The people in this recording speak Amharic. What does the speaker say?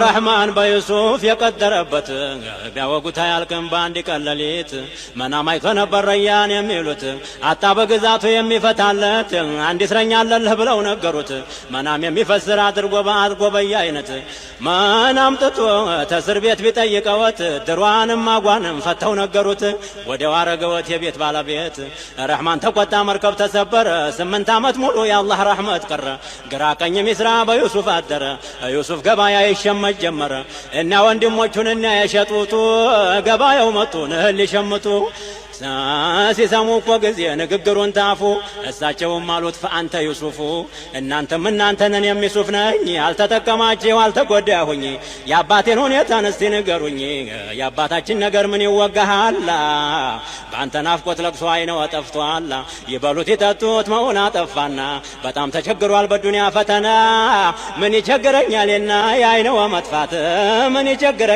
ረሕማን በዩሱፍ የቀደረበት ቢያወጉት አያልቅም በአንድ ቀን ሌሊት። መናም አይቶ ነበር ረያን የሚሉት አጣ በግዛቱ የሚፈታለት አንድ እስረኛ አለልህ ብለው ነገሩት። መናም የሚፈስር አድርጎ በየአይነት መናም ጥቶ ተእስር ቤት ቢጠይቀወት ድሯንም አጓንም ፈተው ነገሩት። ወዲያው አረገወት የቤት ባለቤት። ረሕማን ተቆጣ መርከብ ተሰበረ 8 ዓመት ሙሉ የአላህ ረሕመት ቀረ። ግራ ቀኝ ሚስራ በዩሱፍ አደረ። ዩሱፍ ገበያ ይሸመት ጀመረ። እና ወንድሞቹን እና የሸጡቱ ገበያው መጡ እህል ሊሸምቱ። ሲሰሙ እኮ ጊዜ ንግግሩን ታፉ። እሳቸውም አሉት ፈአንተ ዩሱፉ እናንተም እናንተንን የሚሱፍ ነኝ። አልተጠቀማችሁ አልተጎዳሁኝ። የአባቴን ሁኔታን እስቲ ንገሩኝ። የአባታችን ነገር ምን ይወጋሃላ? በአንተ ናፍቆት ለቅሶ አይነው ጠፍቷል። ይበሉት ይጠጡት መውን አጠፋና በጣም ተቸግሯል በዱንያ ፈተና። ምን ይቸግረኛልና የአይነው መጥፋት ምን ይቸግረ